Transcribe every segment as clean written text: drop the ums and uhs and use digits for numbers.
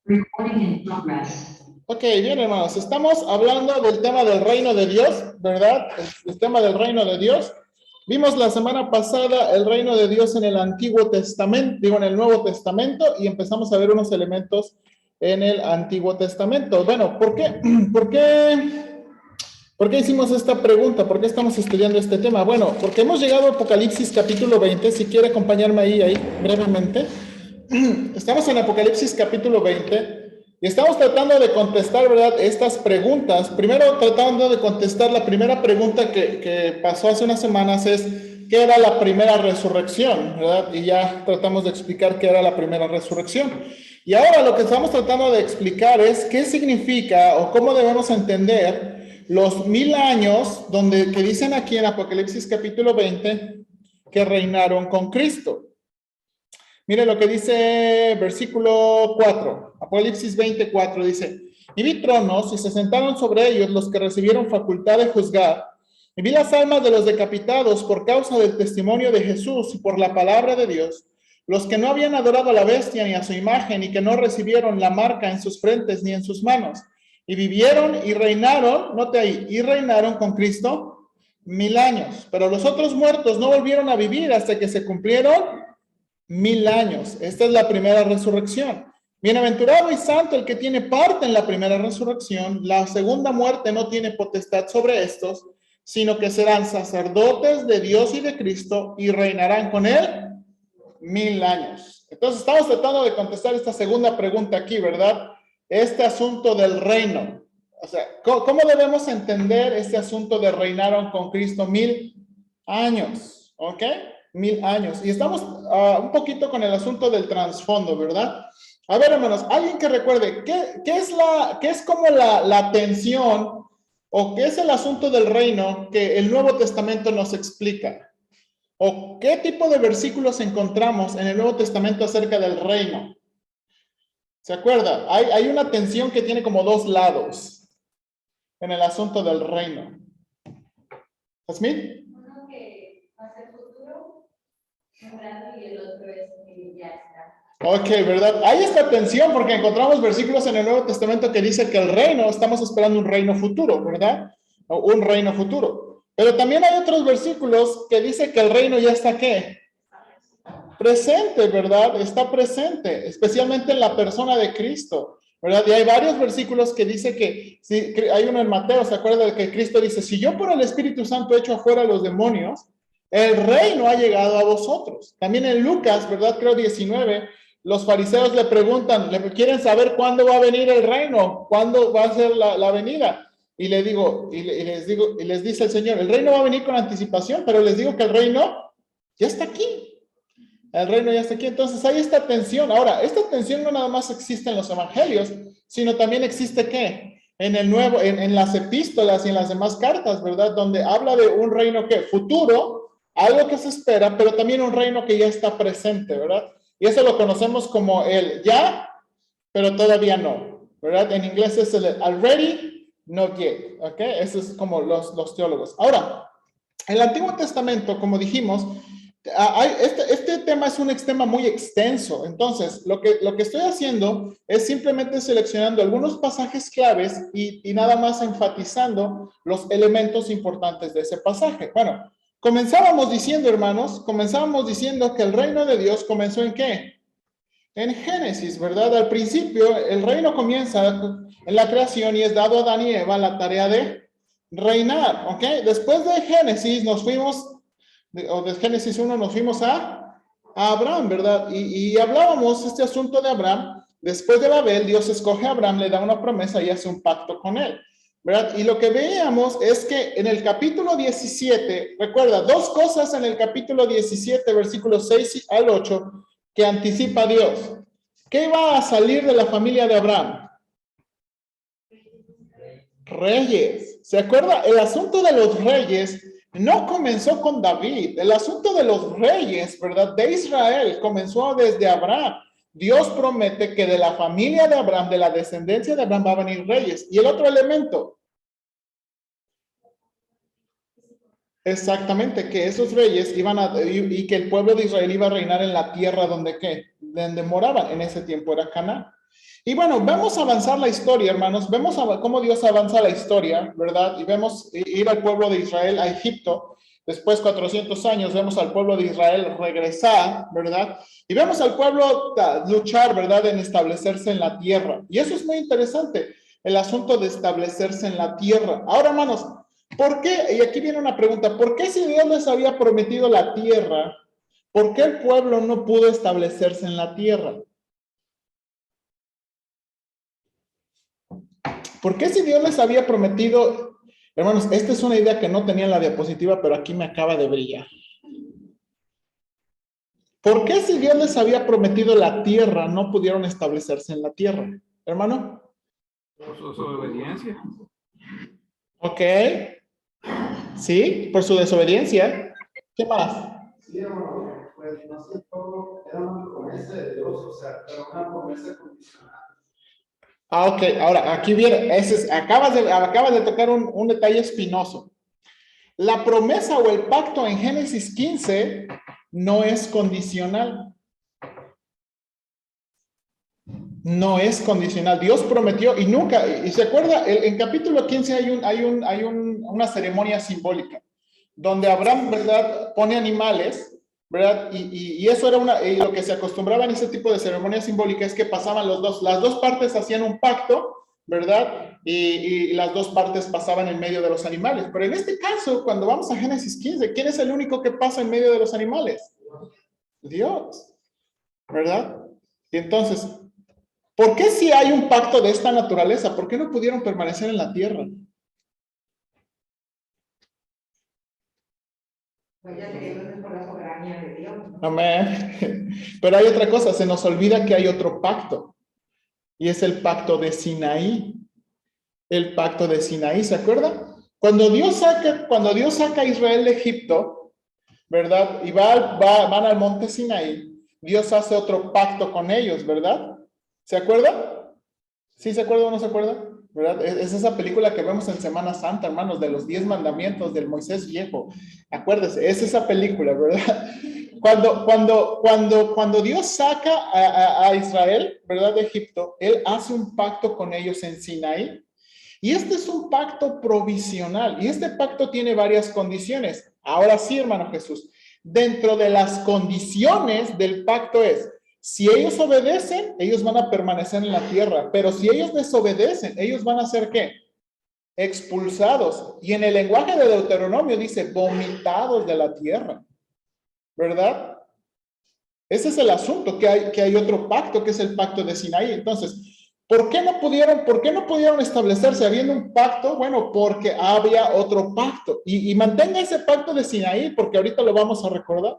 Recording in progress. Ok, bien hermanos, estamos hablando del tema del reino de Dios, ¿verdad? El tema del reino de Dios. Vimos la semana pasada el reino de Dios en el Antiguo Testamento, digo en el Nuevo Testamento, y empezamos a ver unos elementos en el Antiguo Testamento. Bueno, ¿por qué hicimos esta pregunta? ¿Por qué estamos estudiando este tema? Bueno, porque hemos llegado a Apocalipsis capítulo 20, si quiere acompañarme ahí brevemente. Estamos en Apocalipsis capítulo 20 y estamos tratando de contestar, ¿verdad?, estas preguntas. Primero tratando de contestar la primera pregunta que pasó hace unas semanas es, ¿qué era la primera resurrección?, ¿verdad? Y ya tratamos de explicar qué era la primera resurrección. Y ahora lo que estamos tratando de explicar es qué significa o cómo debemos entender los 1000 años que dicen aquí en Apocalipsis capítulo 20 que reinaron con Cristo. Mire lo que dice versículo 4, Apocalipsis 24, dice, y vi tronos y se sentaron sobre ellos los que recibieron facultad de juzgar, y vi las almas de los decapitados por causa del testimonio de Jesús y por la palabra de Dios, los que no habían adorado a la bestia ni a su imagen y que no recibieron la marca en sus frentes ni en sus manos, y vivieron y reinaron, note ahí, y reinaron con Cristo 1000 años, pero los otros muertos no volvieron a vivir hasta que se cumplieron 1000 años. Esta es la primera resurrección. Bienaventurado y santo el que tiene parte en la primera resurrección. La segunda muerte no tiene potestad sobre estos, sino que serán sacerdotes de Dios y de Cristo y reinarán con él 1000 años. Entonces estamos tratando de contestar esta segunda pregunta aquí, ¿verdad? Este asunto del reino. O sea, ¿cómo debemos entender este asunto de reinaron con Cristo 1000 años? ¿Ok? 1000 años. Y estamos un poquito con el asunto del trasfondo, ¿verdad? A ver, hermanos, alguien que recuerde, ¿qué es como la tensión o qué es el asunto del reino que el Nuevo Testamento nos explica? ¿O qué tipo de versículos encontramos en el Nuevo Testamento acerca del reino? ¿Se acuerda? Hay una tensión que tiene como dos lados en el asunto del reino. ¿Smith? Uno que va a ser futuro, un grado, y el otro es que ya está. Ok, ¿verdad? Hay esta tensión porque encontramos versículos en el Nuevo Testamento que dice que el reino, estamos esperando un reino futuro, ¿verdad? O un reino futuro. Pero también hay otros versículos que dice que el reino ya está, ¿qué? Presente, ¿verdad? Está presente, especialmente en la persona de Cristo, ¿verdad? Y hay varios versículos que dice que, si, hay uno en Mateo, ¿se acuerda de que Cristo dice, si yo por el Espíritu Santo echo afuera a los demonios, el reino ha llegado a vosotros? También en Lucas, ¿verdad? Creo 19, los fariseos le preguntan, quieren saber cuándo va a venir el reino, cuándo va a ser la venida. Y les dice el Señor, el reino va a venir con anticipación, pero les digo que el reino ya está aquí. El reino ya está aquí. Entonces hay esta tensión. Ahora, esta tensión no nada más existe en los evangelios, sino también existe, ¿qué? En el nuevo, en las epístolas y en las demás cartas, ¿verdad? Donde habla de un reino que futuro, algo que se espera, pero también un reino que ya está presente, ¿verdad? Y eso lo conocemos como el ya, pero todavía no, ¿verdad? En inglés es el already, not yet, ¿ok? Eso es como los teólogos. Ahora, el Antiguo Testamento, como dijimos, este tema es un tema muy extenso. Entonces, lo que estoy haciendo es simplemente seleccionando algunos pasajes claves y nada más enfatizando los elementos importantes de ese pasaje. Bueno, comenzábamos diciendo, hermanos, que el reino de Dios comenzó ¿en qué? En Génesis, ¿verdad? Al principio, el reino comienza en la creación y es dado a Adán y Eva la tarea de reinar, ¿ok? Después de Génesis nos fuimos, o de Génesis 1 nos fuimos a Abraham, ¿verdad? Y hablábamos este asunto de Abraham. Después de Babel, Dios escoge a Abraham, le da una promesa y hace un pacto con él, ¿verdad? Y lo que veíamos es que en el capítulo 17, recuerda, dos cosas en el capítulo 17, versículos 6 al 8, que anticipa Dios. ¿Qué iba a salir de la familia de Abraham? Reyes. ¿Se acuerda? El asunto de los reyes no comenzó con David. El asunto de los reyes, ¿verdad? De Israel comenzó desde Abraham. Dios promete que de la familia de Abraham, de la descendencia de Abraham, va a venir reyes. Y el otro elemento. Exactamente, que esos reyes iban y que el pueblo de Israel iba a reinar en la tierra donde moraban. En ese tiempo era Canaán. Y bueno, vemos avanzar la historia, hermanos. Vemos cómo Dios avanza la historia, ¿verdad? Y vemos ir al pueblo de Israel a Egipto. Después, 400 años, vemos al pueblo de Israel regresar, ¿verdad? Y vemos al pueblo luchar, ¿verdad? En establecerse en la tierra. Y eso es muy interesante, el asunto de establecerse en la tierra. Ahora, hermanos, ¿por qué? Y aquí viene una pregunta. ¿Por qué si Dios les había prometido la tierra, por qué el pueblo no pudo establecerse en la tierra? ¿Por qué si Dios les había prometido? Hermanos, esta es una idea que no tenía en la diapositiva, pero aquí me acaba de brillar. ¿Por qué si Dios les había prometido la tierra, no pudieron establecerse en la tierra? Hermano. Por su desobediencia. Ok. Sí, por su desobediencia. ¿Qué más? Sí, hermano, pues no sé todo, era una promesa de Dios, o sea, pero una promesa condicional. Ah, ok. Ahora, aquí viene, acabas de tocar un detalle espinoso. La promesa o el pacto en Génesis 15 no es condicional. No es condicional. Dios prometió y nunca, y se acuerda, en capítulo 15 hay una ceremonia simbólica donde Abraham, ¿verdad?, pone animales, ¿verdad? Y eso era y lo que se acostumbraba en ese tipo de ceremonia simbólica es que pasaban las dos partes hacían un pacto, ¿verdad? Y las dos partes pasaban en medio de los animales. Pero en este caso, cuando vamos a Génesis 15, ¿quién es el único que pasa en medio de los animales? Dios, ¿verdad? Y entonces, ¿por qué si hay un pacto de esta naturaleza? ¿Por qué no pudieron permanecer en la tierra? Pues ya sería entonces por la soberanía de Dios, ¿no? Amén. Pero hay otra cosa, se nos olvida que hay otro pacto. Y es el pacto de Sinaí. El pacto de Sinaí, ¿se acuerda? Cuando Dios saca a Israel de Egipto, ¿verdad? Y van al monte Sinaí, Dios hace otro pacto con ellos, ¿verdad? ¿Se acuerda? ¿Sí se acuerda o no se acuerda? ¿Verdad? Es esa película que vemos en Semana Santa, hermanos, de los 10 mandamientos del Moisés viejo. Acuérdese, es esa película, ¿verdad? Cuando Dios saca a Israel, ¿verdad?, de Egipto, Él hace un pacto con ellos en Sinaí. Y este es un pacto provisional. Y este pacto tiene varias condiciones. Ahora sí, hermano Jesús. Dentro de las condiciones del pacto es, si ellos obedecen, ellos van a permanecer en la tierra. Pero si ellos desobedecen, ellos van a ser ¿qué? Expulsados. Y en el lenguaje de Deuteronomio dice, vomitados de la tierra. ¿Verdad? Ese es el asunto, que hay otro pacto, que es el pacto de Sinaí. Entonces, ¿por qué no pudieron establecerse habiendo un pacto? Bueno, porque había otro pacto. Y mantenga ese pacto de Sinaí, porque ahorita lo vamos a recordar.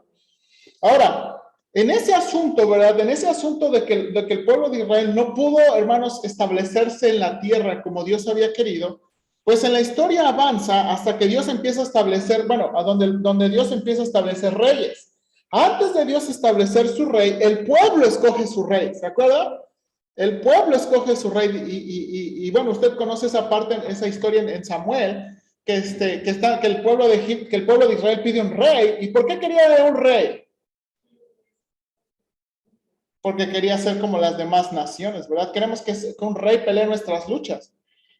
Ahora, en ese asunto, ¿verdad? En ese asunto de que el pueblo de Israel no pudo, hermanos, establecerse en la tierra como Dios había querido, pues en la historia avanza hasta que Dios empieza a establecer, bueno, donde Dios empieza a establecer reyes. Antes de Dios establecer su rey, el pueblo escoge su rey, ¿se acuerda? El pueblo escoge su rey y bueno, usted conoce esa parte, esa historia en Samuel, que el pueblo de Israel pide un rey. ¿Y por qué quería un rey? Porque quería ser como las demás naciones, ¿verdad? Queremos que un rey pelee nuestras luchas.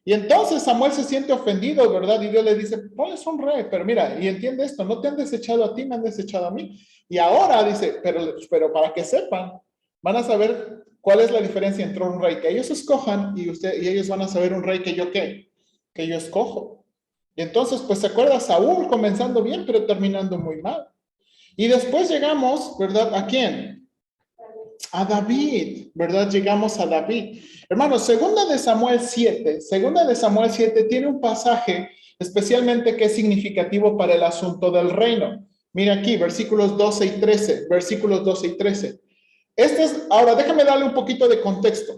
Y entonces Samuel se siente ofendido, ¿verdad? Y Dios le dice, ponles un rey, pero mira, y entiende esto, no te han desechado a ti, me han desechado a mí. Y ahora dice, pero para que sepan, van a saber cuál es la diferencia entre un rey que ellos escojan y ellos van a saber un rey que yo escojo. Y entonces, pues se acuerda Saúl comenzando bien, pero terminando muy mal. Y después llegamos, ¿verdad? ¿A quién? A David, ¿verdad? Llegamos a David. Hermanos, segunda de Samuel 7 tiene un pasaje especialmente que es significativo para el asunto del reino. Mira aquí, versículos 12 y 13, ahora déjame darle un poquito de contexto.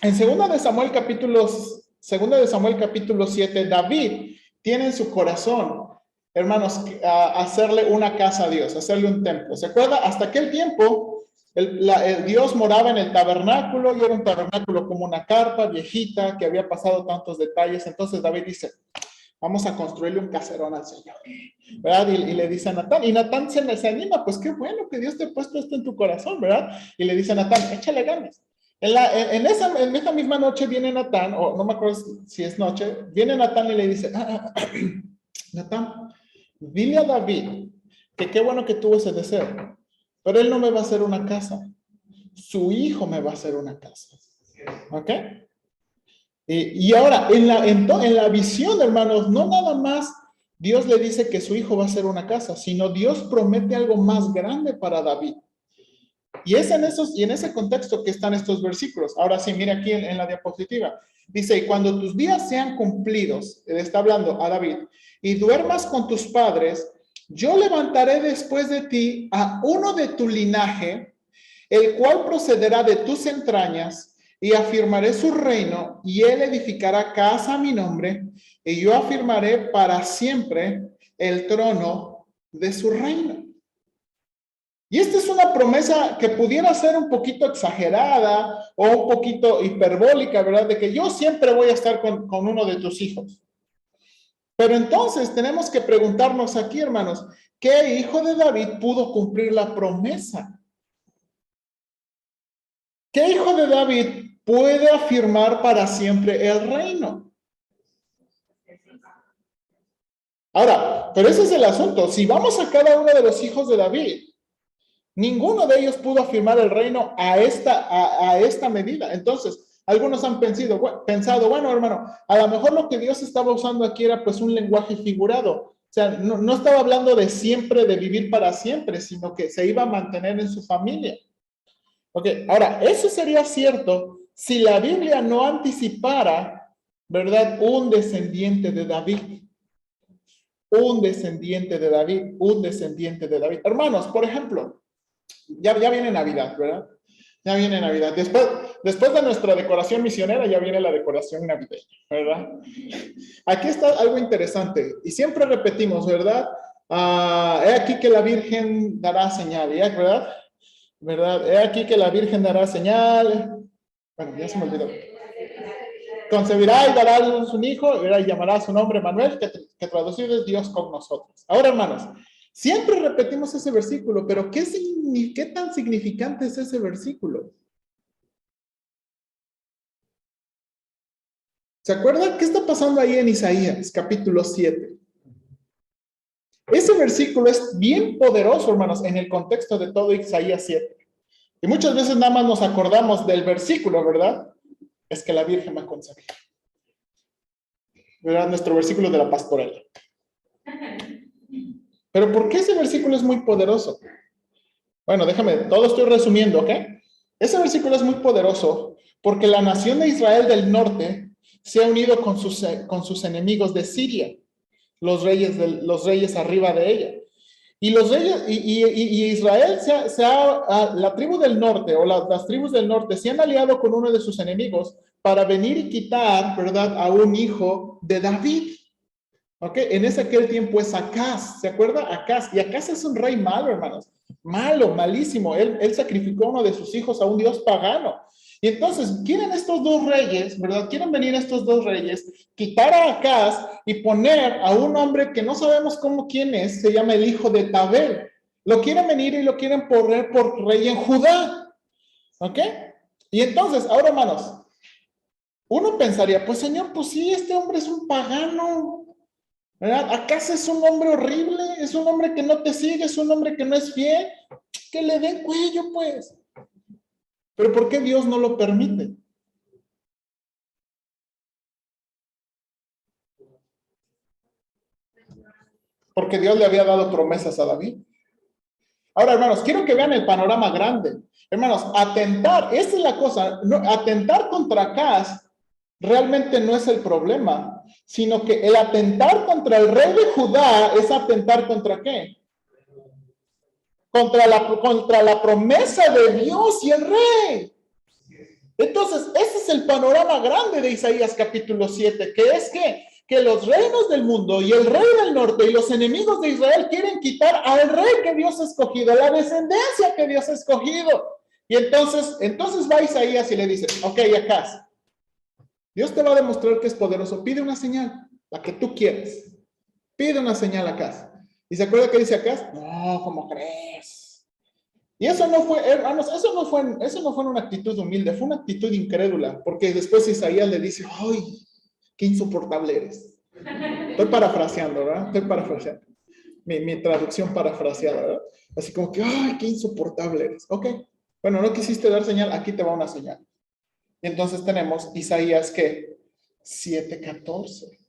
En segunda de Samuel capítulo 7, David tiene en su corazón, hermanos, hacerle una casa a Dios, hacerle un templo. ¿Se acuerda? Hasta aquel tiempo, el Dios moraba en el tabernáculo y era un tabernáculo como una carpa viejita que había pasado tantos detalles. Entonces David dice, vamos a construirle un caserón al Señor, ¿verdad? Y le dice a Natán, y Natán se anima, pues qué bueno que Dios te ha puesto esto en tu corazón, ¿verdad? Y le dice a Natán, échale ganas. En esa misma noche viene Natán, o no me acuerdo si es noche, viene Natán y le dice, Natán, dile a David que qué bueno que tuvo ese deseo, pero él no me va a hacer una casa, su hijo me va a hacer una casa. ¿Ok? Y ahora, en la visión, hermanos, no nada más Dios le dice que su hijo va a hacer una casa, sino Dios promete algo más grande para David. Y es en ese contexto que están estos versículos. Ahora sí, mira aquí en la diapositiva. Dice, y cuando tus días sean cumplidos, le está hablando a David, y duermas con tus padres, yo levantaré después de ti a uno de tu linaje, el cual procederá de tus entrañas, y afirmaré su reino, y él edificará casa a mi nombre, y yo afirmaré para siempre el trono de su reino. Y esta es una promesa que pudiera ser un poquito exagerada o un poquito hiperbólica, ¿verdad? De que yo siempre voy a estar con uno de tus hijos. Pero entonces tenemos que preguntarnos aquí, hermanos, ¿qué hijo de David pudo cumplir la promesa? ¿Qué hijo de David puede afirmar para siempre el reino? Ahora, pero ese es el asunto. Si vamos a cada uno de los hijos de David, ninguno de ellos pudo afirmar el reino a esta medida. Entonces, algunos han pensado, bueno, hermano, a lo mejor lo que Dios estaba usando aquí era pues un lenguaje figurado. O sea, no estaba hablando de siempre, de vivir para siempre, sino que se iba a mantener en su familia. Ok, ahora, eso sería cierto si la Biblia no anticipara, ¿verdad? Un descendiente de David. Un descendiente de David, un descendiente de David. Hermanos, por ejemplo, ya viene Navidad, ¿verdad? Ya viene Navidad. Después de nuestra decoración misionera, ya viene la decoración navideña, ¿verdad? Aquí está algo interesante. Y siempre repetimos, ¿verdad? He aquí que la Virgen dará señal, ¿verdad? ¿Verdad? He aquí que la Virgen dará señal. Bueno, ya se me olvidó. Concebirá y dará a luz un hijo, ¿verdad? Y llamará su nombre Manuel, que traducido es Dios con nosotros. Ahora, hermanos, siempre repetimos ese versículo, pero ¿qué tan significante es ese versículo? ¿Se acuerdan qué está pasando ahí en Isaías, capítulo 7? Ese versículo es bien poderoso, hermanos, en el contexto de todo Isaías 7. Y muchas veces nada más nos acordamos del versículo, ¿verdad? Es que la Virgen va a concebir. ¿Verdad? Nuestro versículo de la pastorela. Pero ¿por qué ese versículo es muy poderoso? Bueno, todo estoy resumiendo, ¿ok? Ese versículo es muy poderoso porque la nación de Israel del norte se ha unido con sus enemigos de Siria, los reyes arriba de ella. Y los reyes, y Israel la tribu del norte, o las tribus del norte, se han aliado con uno de sus enemigos para venir y quitar, ¿verdad?, a un hijo de David. ¿Ok? En aquel tiempo es Acaz, ¿se acuerda? Acaz. Y Acaz es un rey malo, hermanos. Malo, malísimo. Él sacrificó a uno de sus hijos a un dios pagano. Y entonces, quieren estos dos reyes, ¿verdad? Quieren venir estos dos reyes, quitar a Acaz y poner a un hombre que no sabemos quién es, se llama el hijo de Tabel. Lo quieren venir y lo quieren poner por rey en Judá. ¿Ok? Y entonces, ahora, hermanos, uno pensaría, pues Señor, pues sí, este hombre es un pagano, ¿verdad? ¿Acaso es un hombre horrible? ¿Es un hombre que no te sigue? ¿Es un hombre que no es fiel? Que le den cuello, pues. Pero ¿por qué Dios no lo permite? Porque Dios le había dado promesas a David. Ahora, hermanos, quiero que vean el panorama grande. Hermanos, esta es la cosa, atentar contra Acaz realmente no es el problema, sino que el atentar contra el rey de Judá es atentar contra ¿qué? Contra la promesa de Dios y el rey. Entonces, ese es el panorama grande de Isaías capítulo 7, que es que los reinos del mundo y el rey del norte y los enemigos de Israel quieren quitar al rey que Dios ha escogido, a la descendencia que Dios ha escogido. Y entonces va Isaías y le dice, ok, Acaz, Dios te va a demostrar que es poderoso. Pide una señal, la que tú quieres. Pide una señal a Acaz. ¿Y se acuerda que dice Acaz? No, ¿cómo crees? Y eso no fue, hermanos, eso no fue una actitud humilde, fue una actitud incrédula, porque después Isaías le dice, ¡ay, qué insoportable eres! Estoy parafraseando, ¿verdad? Estoy parafraseando. Mi traducción parafraseada, ¿verdad? Así como que, ¡ay, qué insoportable eres! Ok, bueno, no quisiste dar señal, aquí te va una señal. Y entonces tenemos Isaías, ¿qué? 7:14.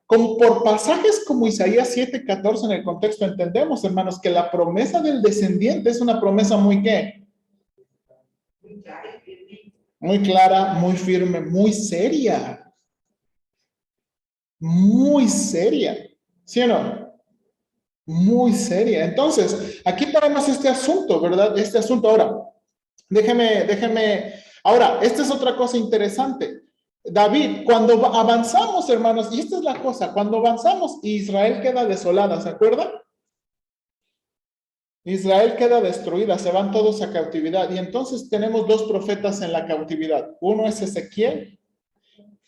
Como por pasajes como Isaías 7:14 en el contexto entendemos, hermanos, que la promesa del descendiente es una promesa muy ¿qué? Muy clara, muy firme, muy seria. Muy seria. ¿Sí o no? Muy seria. Entonces, aquí tenemos este asunto, ¿verdad? Este asunto. Ahora, déjeme. Ahora, esta es otra cosa interesante. David, cuando avanzamos, hermanos, y esta es la cosa, cuando avanzamos, Israel queda desolada, ¿se acuerdan? Israel queda destruida, se van todos a cautividad. Y entonces tenemos dos profetas en la cautividad. Uno es Ezequiel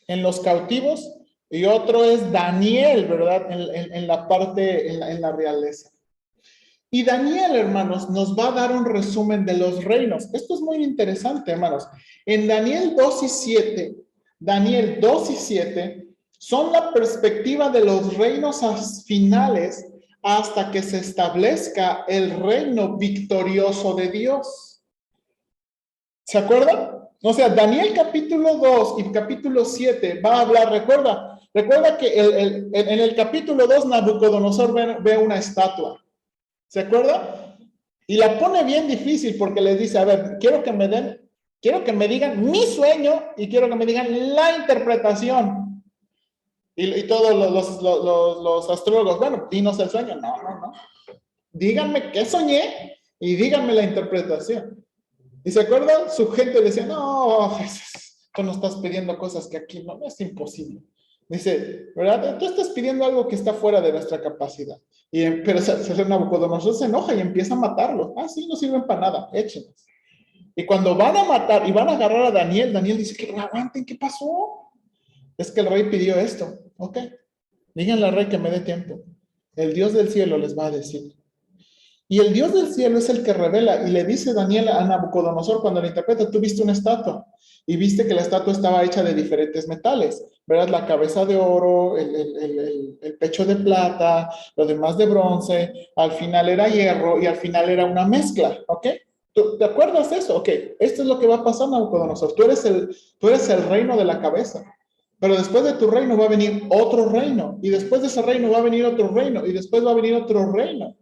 en los cautivos y otro es Daniel, ¿verdad? En la parte, en la realeza. Y Daniel, hermanos, nos va a dar un resumen de los reinos. Esto es muy interesante, hermanos. En Daniel 2:7, Daniel 2:7 son la perspectiva de los reinos finales hasta que se establezca el reino victorioso de Dios. ¿Se acuerdan? O sea, Daniel capítulo 2 y capítulo 7 va a hablar, recuerda que en el capítulo 2 Nabucodonosor ve una estatua. ¿Se acuerda? Y la pone bien difícil porque les dice, a ver, quiero que me digan mi sueño y quiero que me digan la interpretación. Y todos los astrólogos, bueno, dinos el sueño. No. Díganme qué soñé y díganme la interpretación. ¿Y se acuerdan? Su gente decía, no, tú no estás pidiendo cosas que aquí no es imposible. Dice, ¿verdad? Tú estás pidiendo algo que está fuera de nuestra capacidad. Pero Nabucodonosor se enoja y empieza a matarlo. Ah, sí, no sirven para nada, échenlos. Y cuando van a matar y van a agarrar a Daniel, Daniel dice que aguanten, ¿qué pasó? Es que el rey pidió esto. Ok, díganle al rey que me dé tiempo. El Dios del cielo les va a decir. Y el Dios del cielo es el que revela. Y le dice Daniel a Nabucodonosor cuando le interpreta, tú viste una estatua y viste que la estatua estaba hecha de diferentes metales, ¿verdad? La cabeza de oro, el pecho de plata, lo demás de bronce, al final era hierro y al final era una mezcla, ¿ok? ¿Te acuerdas de eso? Ok, esto es lo que va a pasar, Nabucodonosor. Tú eres el reino de la cabeza. Pero después de tu reino va a venir otro reino. Y después de ese reino va a venir otro reino. Y después va a venir otro reino.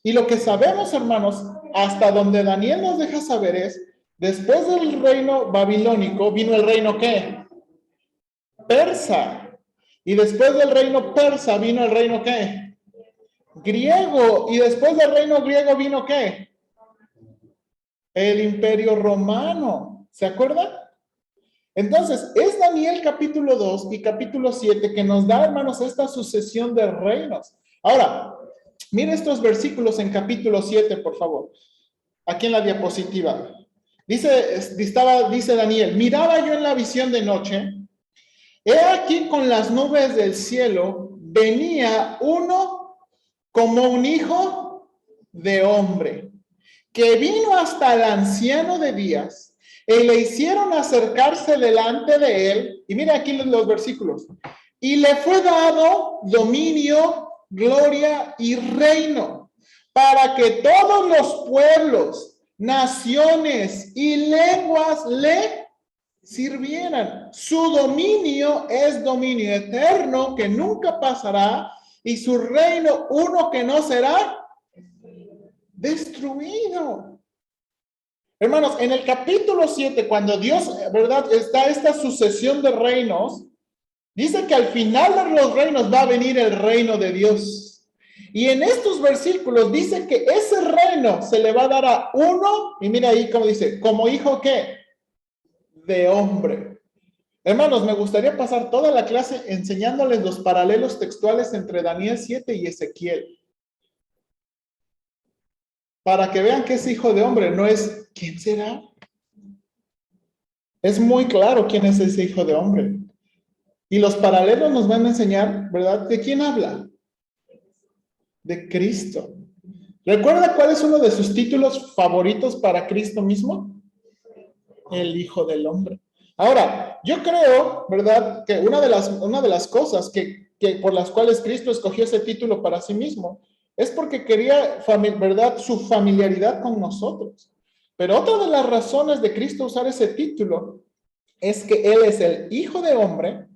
Y lo que sabemos, hermanos, hasta donde Daniel nos deja saber es, después del reino babilónico, vino el reino ¿qué? Persa. Y después del reino persa vino el reino ¿qué? Griego. Y después del reino griego vino ¿qué? El imperio romano. ¿Se acuerdan? Entonces, es Daniel capítulo 2 y capítulo 7 que nos da, hermanos, esta sucesión de reinos. Ahora, miren estos versículos en capítulo 7, por favor. Aquí en la diapositiva. Dice Daniel, miraba yo en la visión de noche, he aquí con las nubes del cielo, venía uno como un hijo de hombre, que vino hasta el anciano de días, y le hicieron acercarse delante de él, y mira aquí los versículos, y le fue dado dominio, gloria y reino, para que todos los pueblos, naciones y lenguas le sirvieran. Su dominio es dominio eterno que nunca pasará, y su reino uno que no será destruido. Hermanos, en el capítulo 7, cuando Dios, ¿verdad? Está esta sucesión de reinos, dice que al final de los reinos va a venir el reino de Dios. Y en estos versículos dice que ese reino se le va a dar a uno, y mira ahí como dice, como hijo ¿qué? De hombre. Hermanos, me gustaría pasar toda la clase enseñándoles los paralelos textuales entre Daniel 7 y Ezequiel. Para que vean que es hijo de hombre, no es ¿quién será? Es muy claro quién es ese hijo de hombre. Y los paralelos nos van a enseñar, ¿verdad? ¿De quién habla? De Cristo. ¿Recuerda cuál es uno de sus títulos favoritos para Cristo mismo? El Hijo del Hombre. Ahora, yo creo, ¿verdad?, que una de las cosas que por las cuales Cristo escogió ese título para sí mismo es porque quería, ¿verdad?, su familiaridad con nosotros. Pero otra de las razones de Cristo usar ese título es que Él es el Hijo de Hombre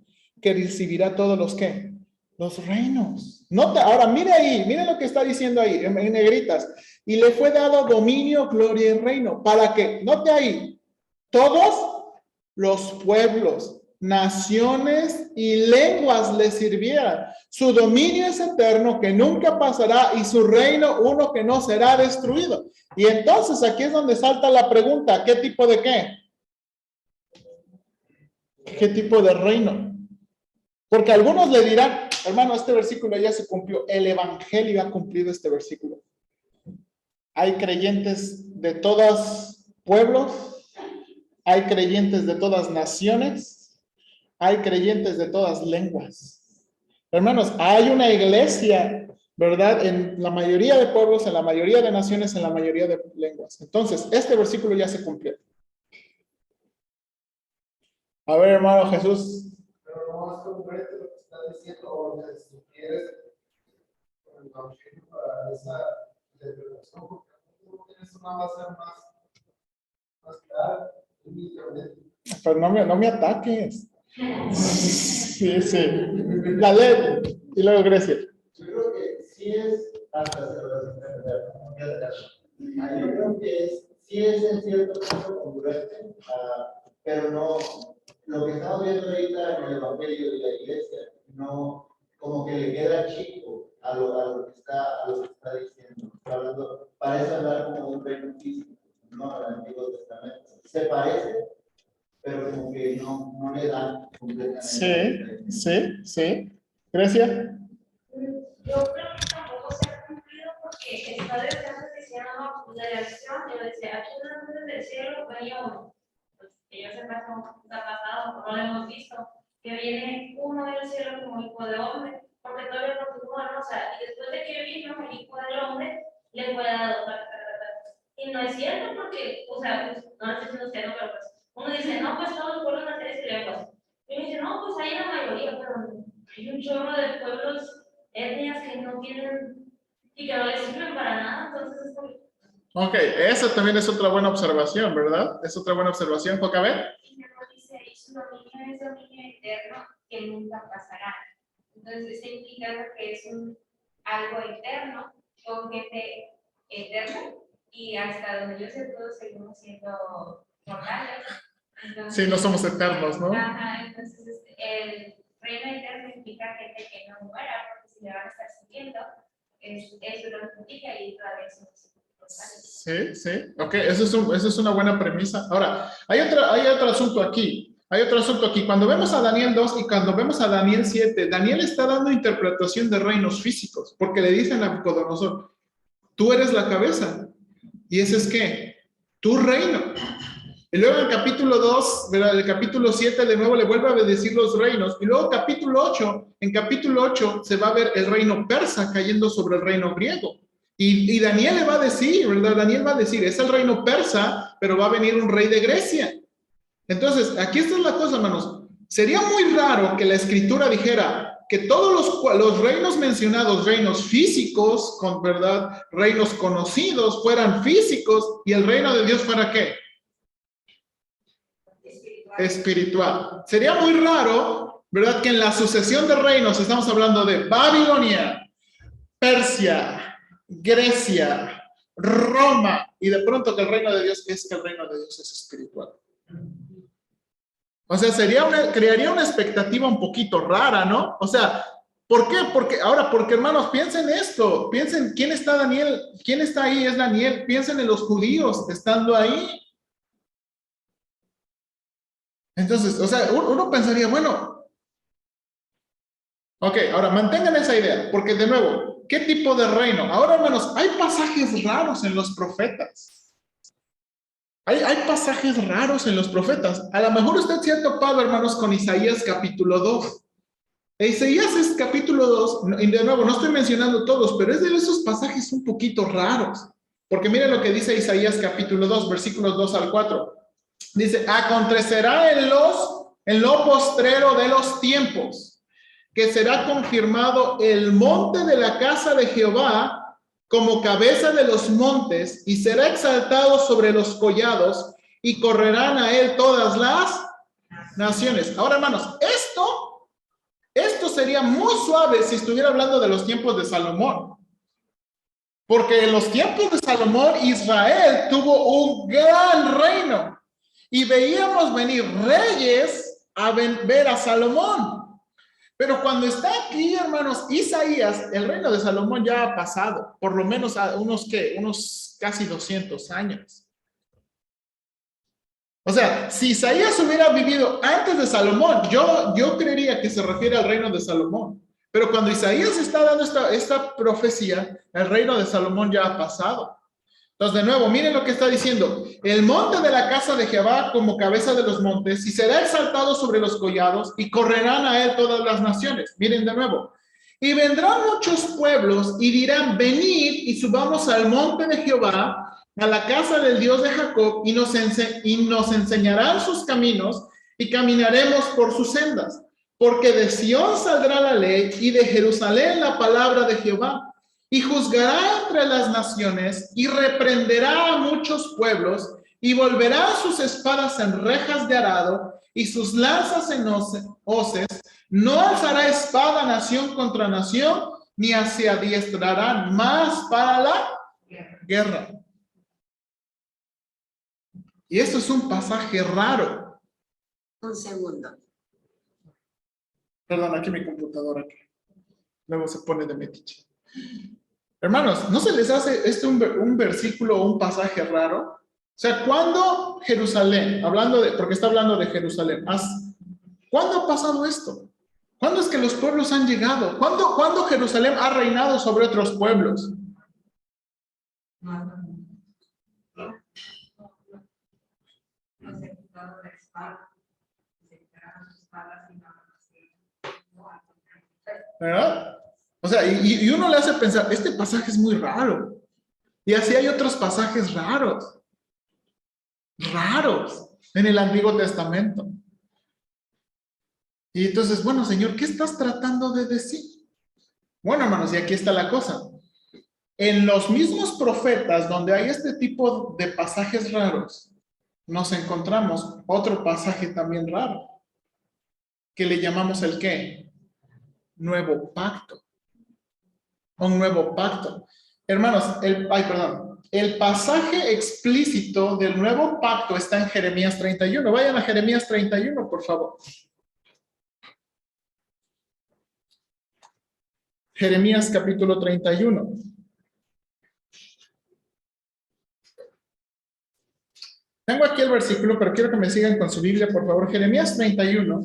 que recibirá todos los ¿qué? Los reinos. Ahora, mire ahí, mire lo que está diciendo ahí, en negritas. Y le fue dado dominio, gloria y reino. ¿Para qué? Note ahí, todos los pueblos, naciones y lenguas le sirvieran. Su dominio es eterno, que nunca pasará, y su reino uno que no será destruido. Y entonces aquí es donde salta la pregunta, ¿qué tipo de qué? ¿Qué tipo de reino? Porque algunos le dirán, hermano, este versículo ya se cumplió, el evangelio ha cumplido este versículo. Hay creyentes de todos pueblos, hay creyentes de todas naciones, hay creyentes de todas lenguas. Hermanos, hay una iglesia, ¿verdad?, en la mayoría de pueblos, en la mayoría de naciones, en la mayoría de lenguas. Entonces, este versículo ya se cumplió. A ver, hermano Jesús. Pero no es concreto lo que está diciendo, o sea, si quieres, el evangelio para esa interpretación, porque eso no va a ser más claro, únicamente. Pero no me ataques. Sí, sí. La ley. Y luego Grecia. Yo creo que sí es, hasta se lo interpretar, yo creo que sí es en cierto punto congruente, pero no, lo que estamos viendo ahorita en el Evangelio de la Iglesia, no, como que le queda chico a lo que está diciendo. Está hablando, parece hablar como un reino físico, ¿no? Al Antiguo Testamento. Se parece, pero como que no le da completamente. Sí. Grecia. Yo creo que tampoco se ha cumplido porque está desde antes que se llama la elección, y lo dice, aquí en las nubes del cielo venía uno. Pues que yo sepa cómo está pasado, no lo hemos visto, que viene uno del cielo como hijo de hombre, porque todavía continúa, ¿no? O sea, y después de que vino el hijo del hombre, le fue dado. Y no es cierto porque, o sea, pues, no estoy diciendo cierto, pero pues, uno dice, no, pues todos los pueblos naciones y lenguas. Y uno dice, no, pues hay la mayoría, pero hay un chorro de pueblos, etnias que no tienen y que no les sirven para nada, entonces es como... Ok, esa también es otra buena observación, ¿verdad? Es otra buena observación, Joca, a ver. Y luego dice, y su dominio es dominio eterno que nunca pasará. Entonces, eso implica que es algo eterno, con gente eterna, y hasta donde yo sé, todos seguimos siendo mortales. Entonces, Sí, no somos eternos, ¿no? Ajá, entonces el reino eterno implica gente que no muera, porque si le van a estar siguiendo, eso lo significa y todavía somos mortales. Sí. Ok, eso es una buena premisa. Ahora, hay otro asunto aquí. Cuando vemos a Daniel 2 y cuando vemos a Daniel 7, Daniel está dando interpretación de reinos físicos, porque le dicen a Nabucodonosor, tú eres la cabeza. ¿Y ese es qué? Tu reino. Y luego en el capítulo 2, ¿verdad? El capítulo 7 de nuevo le vuelve a decir los reinos. Y luego en capítulo 8 se va a ver el reino persa cayendo sobre el reino griego. Y Daniel le va a decir, ¿verdad? Daniel va a decir, es el reino persa, pero va a venir un rey de Grecia. Entonces, aquí está la cosa, hermanos. Sería muy raro que la escritura dijera que todos los reinos mencionados, reinos físicos, ¿verdad? Reinos conocidos, fueran físicos y el reino de Dios fuera ¿qué? Espiritual. Sería muy raro, ¿verdad? Que en la sucesión de reinos estamos hablando de Babilonia, Persia, Grecia, Roma, y de pronto que el reino de Dios es espiritual. O sea, crearía una expectativa un poquito rara, ¿no? O sea, ¿por qué? Porque hermanos, piensen esto, piensen, ¿quién está Daniel? ¿Quién está ahí? Es Daniel. Piensen en los judíos estando ahí. Entonces, o sea, uno pensaría, bueno, ok, ahora mantengan esa idea, porque de nuevo, ¿qué tipo de reino? Ahora, hermanos, hay pasajes raros en los profetas. Hay pasajes raros en los profetas. A lo mejor usted se ha topado, hermanos, con Isaías capítulo 2. Isaías es capítulo 2, y de nuevo, no estoy mencionando todos, pero es de esos pasajes un poquito raros. Porque miren lo que dice Isaías capítulo 2, versículos 2 al 4. Dice, acontecerá en lo postrero de los tiempos, que será confirmado el monte de la casa de Jehová como cabeza de los montes, y será exaltado sobre los collados, y correrán a él todas las naciones. Ahora, hermanos, esto sería muy suave si estuviera hablando de los tiempos de Salomón. Porque en los tiempos de Salomón, Israel tuvo un gran reino. Y veíamos venir reyes a ver a Salomón. Pero cuando está aquí, hermanos, Isaías, el reino de Salomón ya ha pasado. Por lo menos a unos casi 200 años. O sea, si Isaías hubiera vivido antes de Salomón, yo creería que se refiere al reino de Salomón. Pero cuando Isaías está dando esta profecía, el reino de Salomón ya ha pasado. Entonces, de nuevo, miren lo que está diciendo. El monte de la casa de Jehová como cabeza de los montes, y será exaltado sobre los collados, y correrán a él todas las naciones. Miren de nuevo. Y vendrán muchos pueblos y dirán, venid y subamos al monte de Jehová, a la casa del Dios de Jacob, y nos enseñarán sus caminos, y caminaremos por sus sendas. Porque de Sión saldrá la ley, y de Jerusalén la palabra de Jehová. Y juzgará entre las naciones, y reprenderá a muchos pueblos, y volverá sus espadas en rejas de arado, y sus lanzas en hoces. No alzará espada nación contra nación, ni se adiestrarán más para la guerra. Y esto es un pasaje raro. Un segundo. Perdón, aquí mi computadora. Luego se pone de metiche. Hermanos, ¿no se les hace un versículo o un pasaje raro? O sea, ¿cuándo Jerusalén, porque está hablando de Jerusalén, ¿cuándo ha pasado esto? ¿Cuándo es que los pueblos han llegado? ¿Cuándo Jerusalén ha reinado sobre otros pueblos? ¿Verdad? O sea, y uno le hace pensar, este pasaje es muy raro. Y así hay otros pasajes raros en el Antiguo Testamento. Y entonces, bueno, Señor, ¿qué estás tratando de decir? Bueno, hermanos, y aquí está la cosa. En los mismos profetas donde hay este tipo de pasajes raros, nos encontramos otro pasaje también raro, que le llamamos el ¿qué? Nuevo pacto. Un nuevo pacto. Hermanos, el pasaje explícito del nuevo pacto está en Jeremías 31. Vayan a Jeremías 31, por favor. Jeremías capítulo 31. Tengo aquí el versículo, pero quiero que me sigan con su Biblia, por favor. Jeremías 31.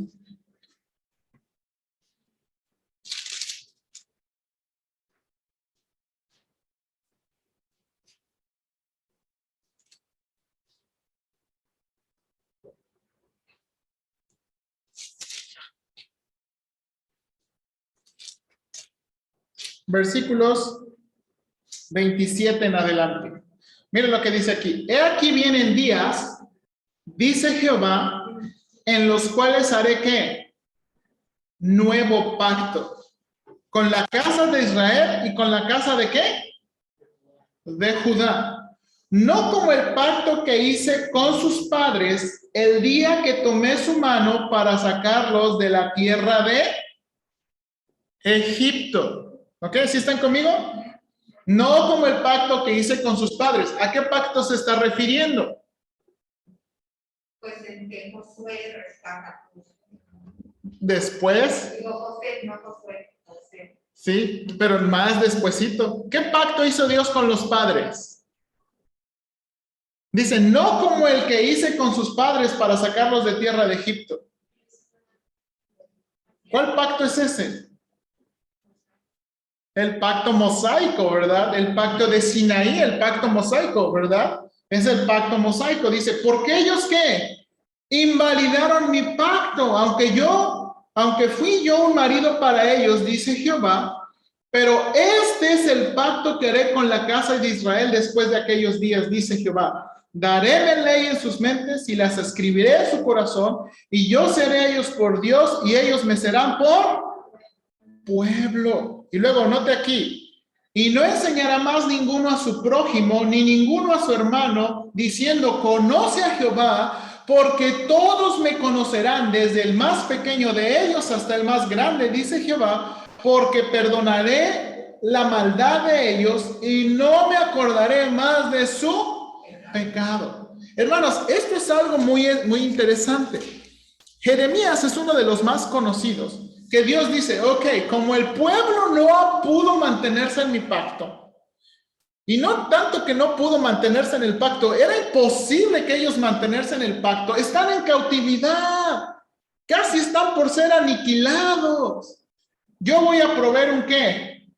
Versículos 27 en adelante. Miren lo que dice aquí. He aquí vienen días, dice Jehová, en los cuales haré ¿qué? Nuevo pacto. Con la casa de Israel y con la casa de ¿qué? De Judá. No como el pacto que hice con sus padres el día que tomé su mano para sacarlos de la tierra de Egipto. ¿Ok? ¿Sí están conmigo? No como el pacto que hice con sus padres. ¿A qué pacto se está refiriendo? Pues en que Josué rescata. Después. Digo José, no Josué. José. Sí, pero más despuesito. ¿Qué pacto hizo Dios con los padres? Dice, no como el que hice con sus padres para sacarlos de tierra de Egipto. ¿Cuál pacto es ese? El pacto mosaico, ¿verdad? El pacto de Sinaí, el pacto mosaico, ¿verdad? Es el pacto mosaico. Dice, ¿por qué ellos qué? Invalidaron mi pacto, aunque yo aunque fui yo un marido para ellos, dice Jehová, pero este es el pacto que haré con la casa de Israel después de aquellos días, dice Jehová. Daré mi ley en sus mentes y las escribiré en su corazón, y yo seré ellos por Dios y ellos me serán por pueblo. Y luego note aquí, y no enseñará más ninguno a su prójimo, ni ninguno a su hermano, diciendo, conoce a Jehová, porque todos me conocerán, desde el más pequeño de ellos hasta el más grande, dice Jehová, porque perdonaré la maldad de ellos y no me acordaré más de su pecado. Hermanos, esto es algo muy interesante. Jeremías es uno de los más conocidos, que Dios dice, ok, como el pueblo no pudo mantenerse en mi pacto, y no tanto que no pudo mantenerse en el pacto, era imposible que ellos mantenerse en el pacto, están en cautividad, casi están por ser aniquilados. Yo voy a proveer un ¿qué?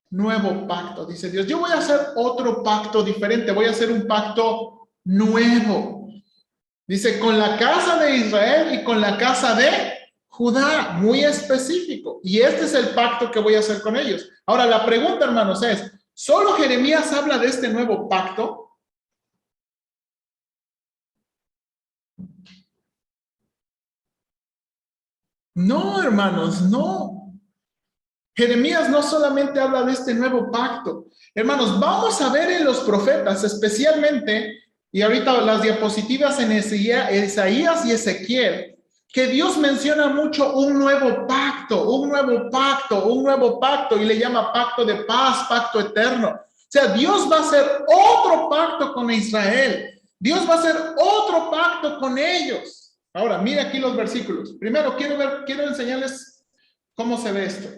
Nuevo pacto, dice Dios. Yo voy a hacer otro pacto diferente, voy a hacer un pacto nuevo. Dice, con la casa de Israel y con la casa de Judá, muy específico. Y este es el pacto que voy a hacer con ellos. Ahora, la pregunta, hermanos, es, ¿solo Jeremías habla de este nuevo pacto? No, hermanos, no. Jeremías no solamente habla de este nuevo pacto. Hermanos, vamos a ver en los profetas, especialmente, y ahorita las diapositivas en Isaías y Ezequiel, que Dios menciona mucho un nuevo pacto, un nuevo pacto, un nuevo pacto, y le llama pacto de paz, pacto eterno. O sea, Dios va a hacer otro pacto con Israel. Dios va a hacer otro pacto con ellos. Ahora, mira aquí los versículos. Primero, quiero enseñarles cómo se ve esto.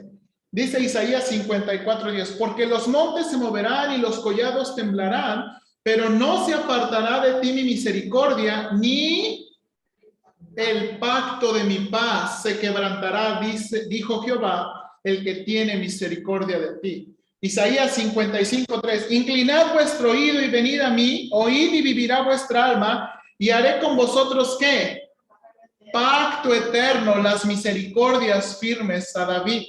Dice Isaías 54:10, porque los montes se moverán y los collados temblarán, pero no se apartará de ti mi misericordia, ni el pacto de mi paz se quebrantará, dijo Jehová, el que tiene misericordia de ti. Isaías 55:3, inclinad vuestro oído y venid a mí, oíd y vivirá vuestra alma, y haré con vosotros ¿qué? Pacto eterno, las misericordias firmes a David.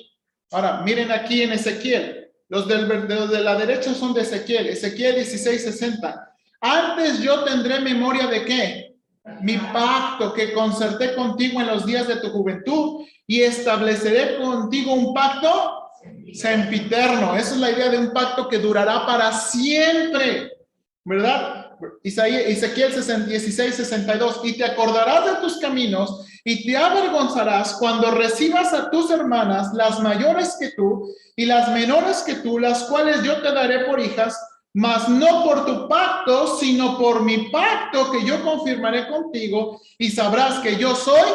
Ahora, miren aquí en Ezequiel, los de la derecha son de Ezequiel, Ezequiel 16:60. Antes yo tendré memoria de ¿qué? Mi pacto que concerté contigo en los días de tu juventud y estableceré contigo un pacto sempiterno. Esa es la idea de un pacto que durará para siempre, ¿verdad? Ezequiel 16:62, y te acordarás de tus caminos y te avergonzarás cuando recibas a tus hermanas, las mayores que tú y las menores que tú, las cuales yo te daré por hijas, mas no por tu pacto, sino por mi pacto que yo confirmaré contigo, y sabrás que yo soy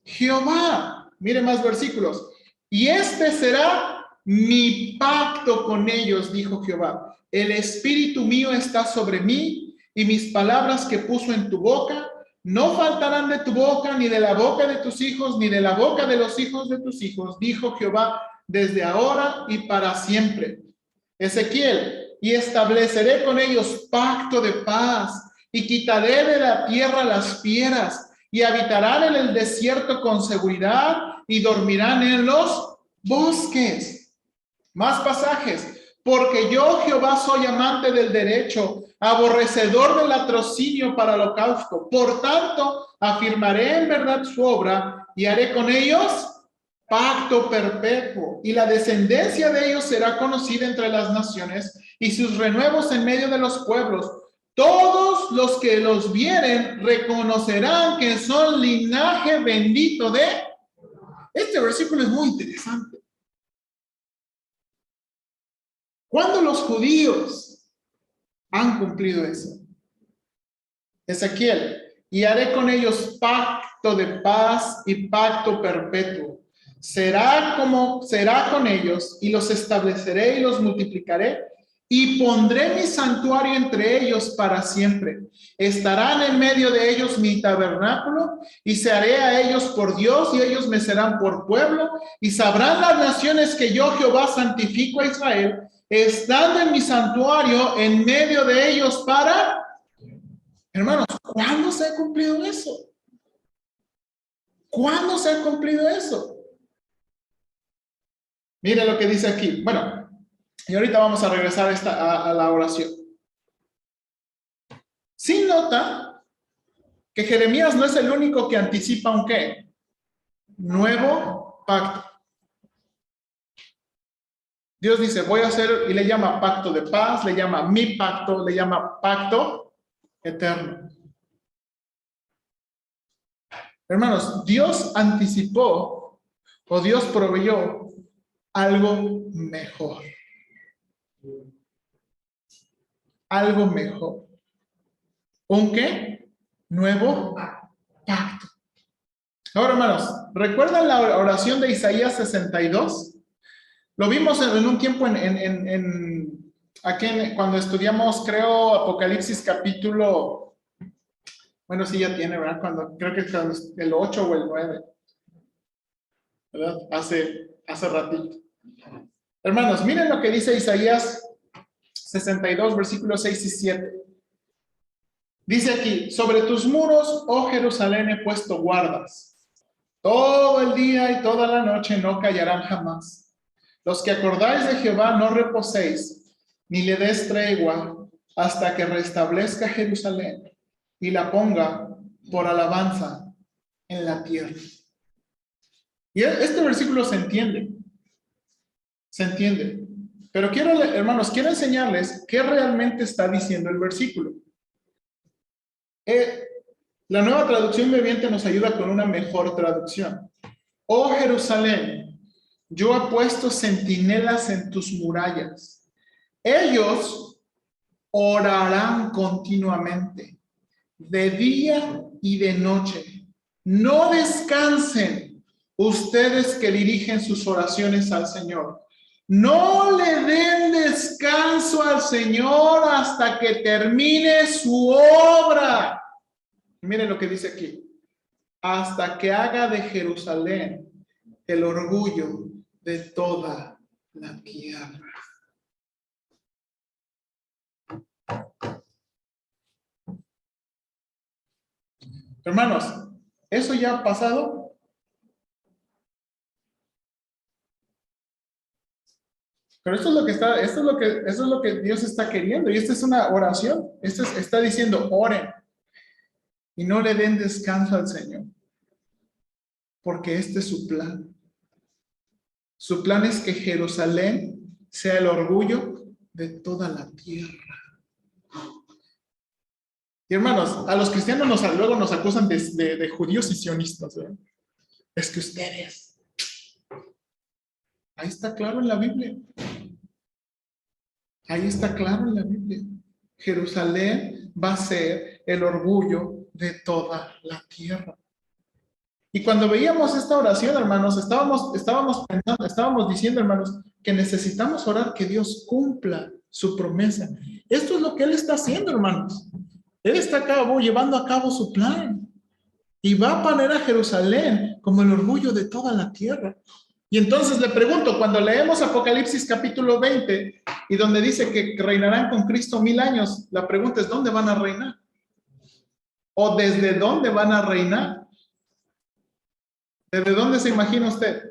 Jehová. Mire más versículos. Y este será mi pacto con ellos, dijo Jehová. El espíritu mío está sobre mí, y mis palabras que puso en tu boca no faltarán de tu boca, ni de la boca de tus hijos, ni de la boca de los hijos de tus hijos, dijo Jehová, desde ahora y para siempre. Ezequiel, y estableceré con ellos pacto de paz, y quitaré de la tierra las fieras, y habitarán en el desierto con seguridad, y dormirán en los bosques. Más pasajes. Porque yo, Jehová, soy amante del derecho, aborrecedor del latrocinio para holocausto. Por tanto, afirmaré en verdad su obra y haré con ellos pacto perpetuo. Y la descendencia de ellos será conocida entre las naciones y sus renuevos en medio de los pueblos. Todos los que los vieren reconocerán que son linaje bendito de... Este versículo es muy interesante. ¿Cuándo los judíos han cumplido eso? Ezequiel, y haré con ellos pacto de paz y pacto perpetuo. Será con ellos, y los estableceré y los multiplicaré, y pondré mi santuario entre ellos para siempre. Estarán en medio de ellos mi tabernáculo, y se haré a ellos por Dios, y ellos me serán por pueblo, y sabrán las naciones que yo, Jehová, santifico a Israel, estando en mi santuario en medio de ellos para... Hermanos, ¿cuándo se ha cumplido eso? ¿Cuándo se ha cumplido eso? Mire lo que dice aquí. Bueno, y ahorita vamos a regresar a la oración. Sí nota que Jeremías no es el único que anticipa un ¿qué? Nuevo pacto. Dios dice, voy a hacer, y le llama pacto de paz, le llama mi pacto, le llama pacto eterno. Hermanos, Dios anticipó o Dios proveyó algo mejor. Algo mejor. ¿Un qué? Nuevo pacto. Ahora, hermanos, ¿recuerdan la oración de Isaías 62? Lo vimos en un tiempo cuando estudiamos, creo, Apocalipsis capítulo, bueno, sí ya tiene, ¿verdad? Creo que es el 8 o el 9, ¿verdad? Hace ratito. Hermanos, miren lo que dice Isaías 62, versículos 6 y 7. Dice aquí, sobre tus muros, oh Jerusalén, he puesto guardas. Todo el día y toda la noche no callarán jamás. Los que acordáis de Jehová no reposéis, ni le des tregua, hasta que restablezca Jerusalén y la ponga por alabanza en la tierra. Y este versículo se entiende. Se entiende. Pero hermanos, quiero enseñarles qué realmente está diciendo el versículo. La Nueva Traducción Viviente nos ayuda con una mejor traducción. Oh Jerusalén, yo he puesto centinelas en tus murallas. Ellos orarán continuamente, de día y de noche. No descansen ustedes que dirigen sus oraciones al Señor. No le den descanso al Señor hasta que termine su obra. Miren lo que dice aquí. Hasta que haga de Jerusalén el orgullo de toda la tierra. Hermanos, ¿eso ya ha pasado? Pero eso es lo que Dios está queriendo, y esta es una oración. Está diciendo, oren y no le den descanso al Señor, porque este es su plan. Su plan es que Jerusalén sea el orgullo de toda la tierra. Y hermanos, a los cristianos luego nos acusan de judíos y sionistas, ¿verdad? Es que ustedes. Ahí está claro en la Biblia. Ahí está claro en la Biblia. Jerusalén va a ser el orgullo de toda la tierra. Y cuando veíamos esta oración, hermanos, estábamos diciendo, hermanos, que necesitamos orar que Dios cumpla su promesa. Esto es lo que Él está haciendo, hermanos. Él está llevando a cabo su plan. Y va a poner a Jerusalén como el orgullo de toda la tierra. Y entonces le pregunto, cuando leemos Apocalipsis capítulo 20, y donde dice que reinarán con Cristo 1000 años, la pregunta es, ¿dónde van a reinar? ¿O desde dónde van a reinar? ¿Desde dónde se imagina usted?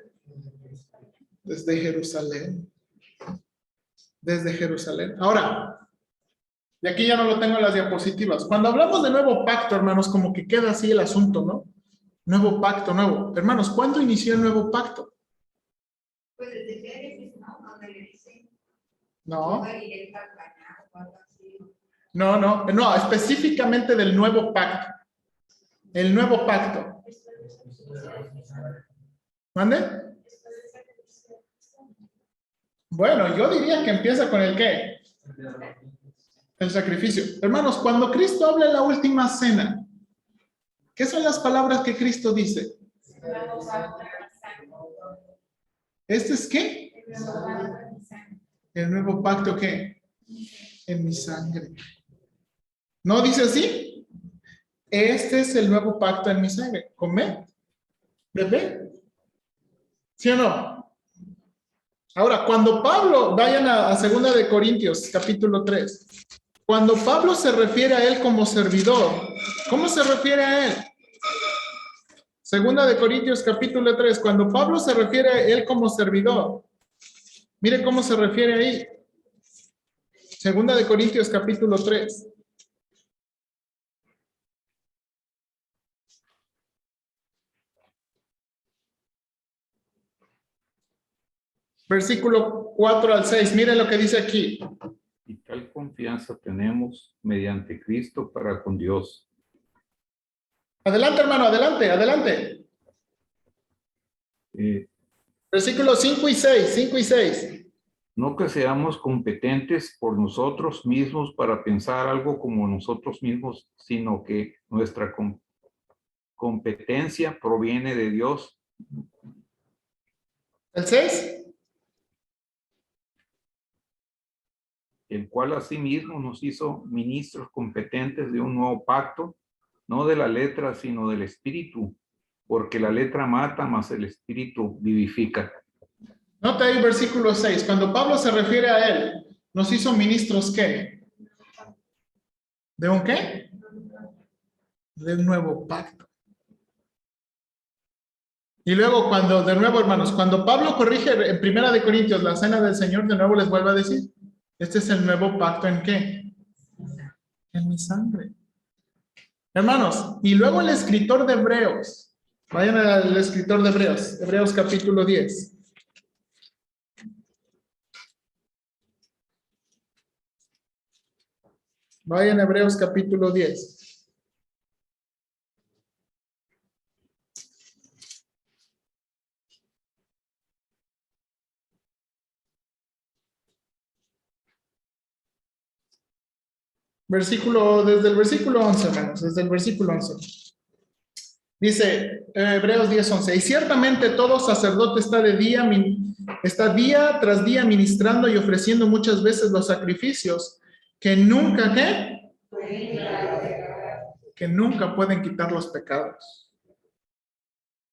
Desde Jerusalén. Desde Jerusalén. Ahora, y aquí ya no lo tengo en las diapositivas. Cuando hablamos de nuevo pacto, hermanos, como que queda así el asunto, ¿no? Nuevo pacto, nuevo. Hermanos, ¿cuándo inició el nuevo pacto? Pues desde Génesis, ¿no? Donde le dicen, No. "Yo iré a planear", o algo así. No, específicamente del nuevo pacto. El nuevo pacto. ¿Mande? Bueno, yo diría que empieza con el ¿qué? El sacrificio. Hermanos, cuando Cristo habla en la última cena, ¿qué son las palabras que Cristo dice? ¿Este es qué? El nuevo pacto, ¿qué? En mi sangre. ¿No dice así? Este es el nuevo pacto en mi sangre. ¿Comer? ¿Beber? ¿Sí o no? Ahora, cuando Pablo, vayan a 2 de Corintios, capítulo 3. Cuando Pablo se refiere a él como servidor, ¿cómo se refiere a él? 2 de Corintios, capítulo 3. Cuando Pablo se refiere a él como servidor, Mire cómo se refiere ahí. Segunda de Corintios capítulo 3. Versículo 4 al 6. Mire lo que dice aquí. Y tal confianza tenemos mediante Cristo para con Dios. Adelante, hermano, adelante, adelante. Versículos 5 y 6, 5 y 6. No que seamos competentes por nosotros mismos para pensar algo como nosotros mismos, sino que nuestra competencia proviene de Dios. ¿El 6? El cual asimismo nos hizo ministros competentes de un nuevo pacto, no de la letra, sino del espíritu, porque la letra mata, mas el espíritu vivifica. Nota ahí versículo 6. Cuando Pablo se refiere a él, nos hizo ministros, ¿qué? ¿De un qué? De un nuevo pacto. Y luego cuando, de nuevo, hermanos, cuando Pablo corrige en Primera de Corintios la cena del Señor, de nuevo les vuelve a decir, este es el nuevo pacto, ¿en qué? En mi sangre. Hermanos, y luego el escritor de Hebreos, vayan al escritor de Hebreos, Hebreos capítulo 10. Vayan a Hebreos capítulo 10. Desde el versículo 11, hermanos, desde el versículo 11. Dice Hebreos 10:11, y ciertamente todo sacerdote está día tras día ministrando y ofreciendo muchas veces los sacrificios que nunca, ¿qué? Que nunca pueden quitar los pecados.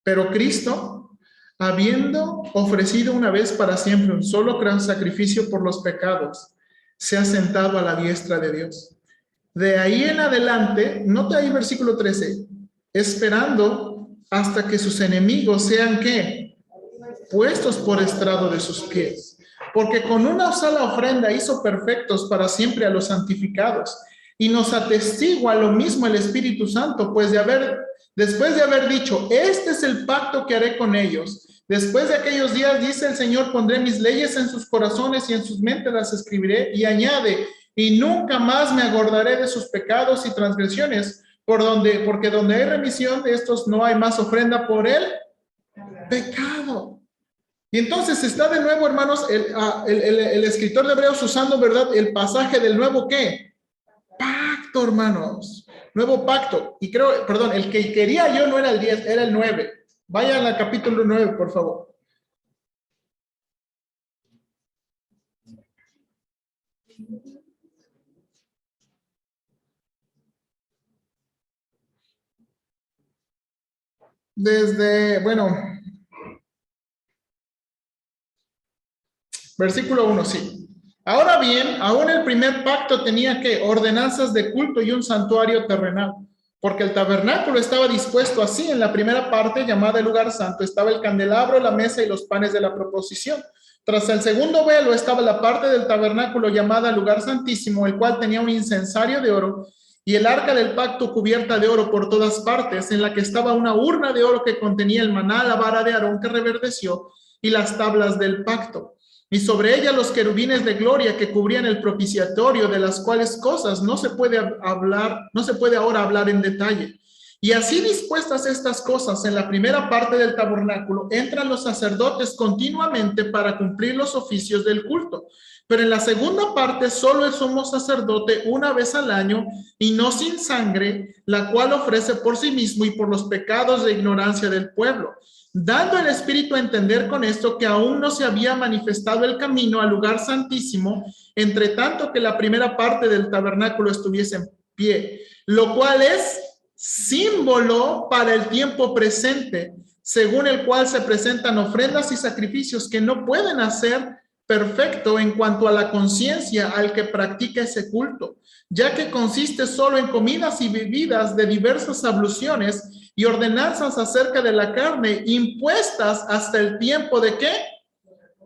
Pero Cristo, habiendo ofrecido una vez para siempre un solo gran sacrificio por los pecados, se ha sentado a la diestra de Dios. De ahí en adelante, nota ahí versículo 13, esperando hasta que sus enemigos sean, ¿qué? Puestos por estrado de sus pies. Porque con una sola ofrenda hizo perfectos para siempre a los santificados. Y nos atestigua lo mismo el Espíritu Santo, pues después de haber dicho, este es el pacto que haré con ellos. Después de aquellos días, dice el Señor, pondré mis leyes en sus corazones y en sus mentes las escribiré. Y añade, y nunca más me acordaré de sus pecados y transgresiones, porque donde hay remisión de estos no hay más ofrenda por el pecado. Y entonces está de nuevo, hermanos, el escritor de Hebreos usando, ¿verdad? El pasaje del nuevo, ¿qué? Pacto, hermanos. Nuevo pacto. Y creo, perdón, el que quería yo no era el 10, era el 9. Vayan al capítulo 9, por favor. Versículo 1, sí. Ahora bien, aún el primer pacto tenía que ordenanzas de culto y un santuario terrenal, porque el tabernáculo estaba dispuesto así. En la primera parte, llamada el lugar santo, estaba el candelabro, la mesa y los panes de la proposición. Tras el segundo velo estaba la parte del tabernáculo llamada lugar santísimo, el cual tenía un incensario de oro y el arca del pacto cubierta de oro por todas partes, en la que estaba una urna de oro que contenía el maná, la vara de Aarón que reverdeció y las tablas del pacto. Y sobre ella los querubines de gloria que cubrían el propiciatorio, de las cuales cosas no se puede ahora hablar en detalle. Y así dispuestas estas cosas en la primera parte del tabernáculo, entran los sacerdotes continuamente para cumplir los oficios del culto. Pero en la segunda parte, solo el sumo sacerdote una vez al año y no sin sangre, la cual ofrece por sí mismo y por los pecados de ignorancia del pueblo, dando el Espíritu a entender con esto que aún no se había manifestado el camino al lugar santísimo, entre tanto que la primera parte del tabernáculo estuviese en pie, lo cual es símbolo para el tiempo presente, según el cual se presentan ofrendas y sacrificios que no pueden hacer perfecto en cuanto a la conciencia al que practica ese culto, ya que consiste solo en comidas y bebidas de diversas abluciones y ordenanzas acerca de la carne impuestas hasta el tiempo de ¿qué?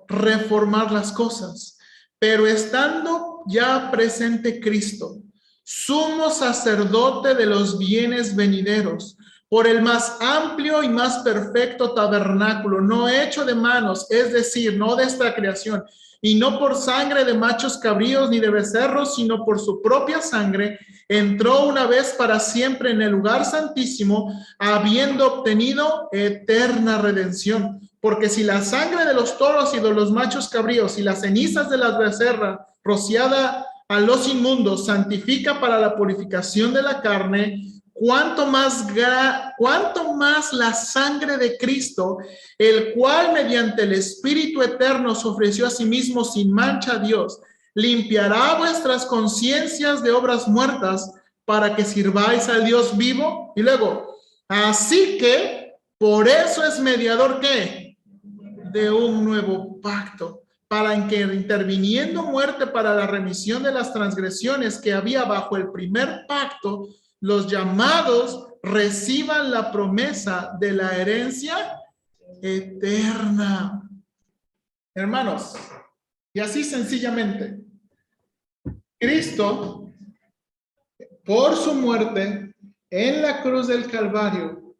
reformar las cosas. Pero estando ya presente Cristo, sumo sacerdote de los bienes venideros, por el más amplio y más perfecto tabernáculo, no hecho de manos, es decir, no de esta creación, y no por sangre de machos cabríos ni de becerros, sino por su propia sangre, entró una vez para siempre en el lugar santísimo, habiendo obtenido eterna redención. Porque si la sangre de los toros y de los machos cabríos y las cenizas de las becerras rociada a los inmundos santifica para la purificación de la carne, cuánto más la sangre de Cristo, el cual mediante el Espíritu eterno se ofreció a sí mismo sin mancha a Dios, limpiará vuestras conciencias de obras muertas para que sirváis al Dios vivo. Y luego, así que por eso es mediador, ¿qué? De un nuevo pacto, para que interviniendo muerte para la remisión de las transgresiones que había bajo el primer pacto, los llamados reciban la promesa de la herencia eterna. Hermanos, y así sencillamente, Cristo, por su muerte en la cruz del Calvario,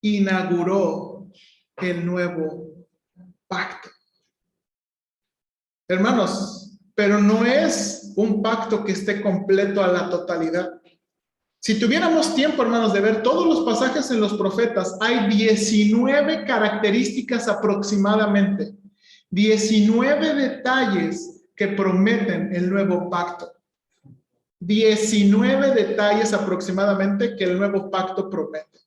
inauguró el nuevo pacto. Hermanos, pero no es un pacto que esté completo a la totalidad. Si tuviéramos tiempo, hermanos, de ver todos los pasajes en los profetas, hay 19 características aproximadamente, 19 detalles que prometen el nuevo pacto. 19 detalles aproximadamente que el nuevo pacto promete,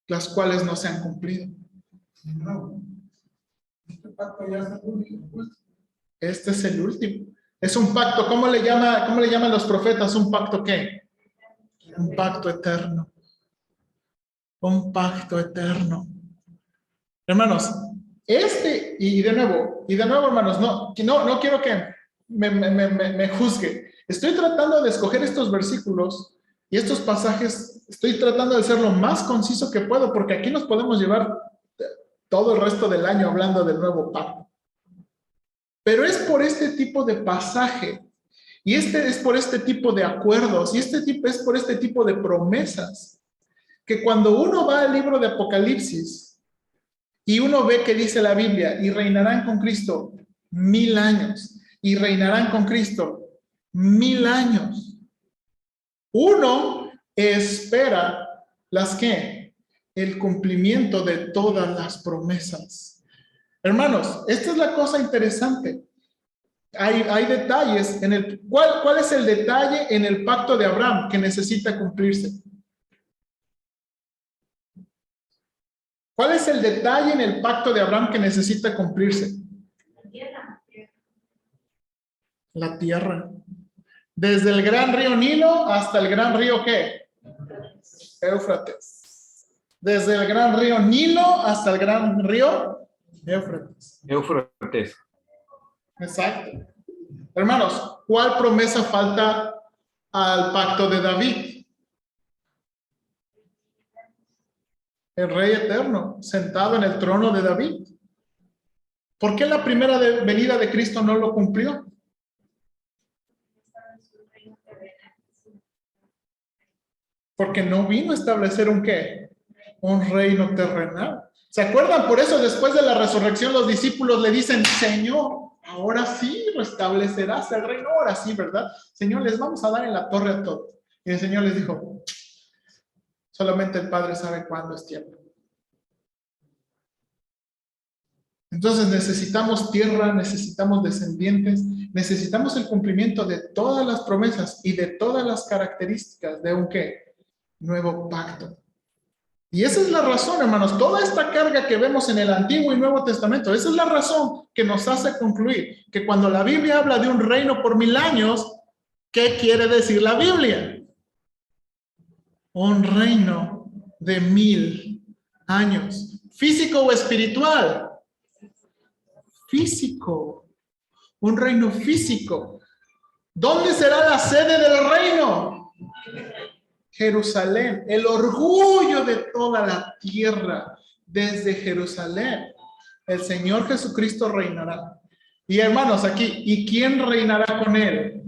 las cuales no se han cumplido. No. Este pacto ya está cumplido. Este es el último. Es un pacto, ¿cómo le llaman los profetas? ¿Un pacto qué? Un pacto eterno. Un pacto eterno. Hermanos, y de nuevo, hermanos, no quiero que me juzgue. Estoy tratando de escoger estos versículos y estos pasajes, estoy tratando de ser lo más conciso que puedo, porque aquí nos podemos llevar todo el resto del año hablando del nuevo pacto. Pero es por este tipo de pasaje, y es por este tipo de acuerdos, y es por este tipo de promesas, que cuando uno va al libro de Apocalipsis, y uno ve que dice la Biblia, y reinarán con Cristo 1000 años, y reinarán con Cristo 1000 años, uno espera el cumplimiento de todas las promesas. Hermanos, esta es la cosa interesante. Hay detalles en el... ¿Cuál es el detalle en el pacto de Abraham que necesita cumplirse? ¿Cuál es el detalle en el pacto de Abraham que necesita cumplirse? La tierra. Desde el gran río Nilo hasta el gran río ¿qué? Éufrates. Desde el gran río Nilo hasta el gran río Éufrates. Exacto. Hermanos, ¿cuál promesa falta al pacto de David? El rey eterno, sentado en el trono de David. ¿Por qué la primera venida de Cristo no lo cumplió? Porque no vino a establecer un ¿qué? Un reino terrenal. ¿Se acuerdan? Por eso después de la resurrección los discípulos le dicen, Señor, ahora sí restablecerás el reino, ahora sí, ¿verdad? Señor, les vamos a dar en la torre a todos. Y el Señor les dijo, solamente el Padre sabe cuándo es tiempo. Entonces necesitamos tierra, necesitamos descendientes, necesitamos el cumplimiento de todas las promesas y de todas las características de un ¿qué? Nuevo pacto. Y esa es la razón, hermanos, toda esta carga que vemos en el Antiguo y Nuevo Testamento, esa es la razón que nos hace concluir que cuando la Biblia habla de un reino por 1000 años, ¿qué quiere decir la Biblia? Un reino de 1000 años. ¿Físico o espiritual? Físico. Un reino físico. ¿Dónde será la sede del reino? Jerusalén, el orgullo de toda la tierra, desde Jerusalén El Señor Jesucristo reinará. Y hermanos, aquí, ¿y quién reinará con él?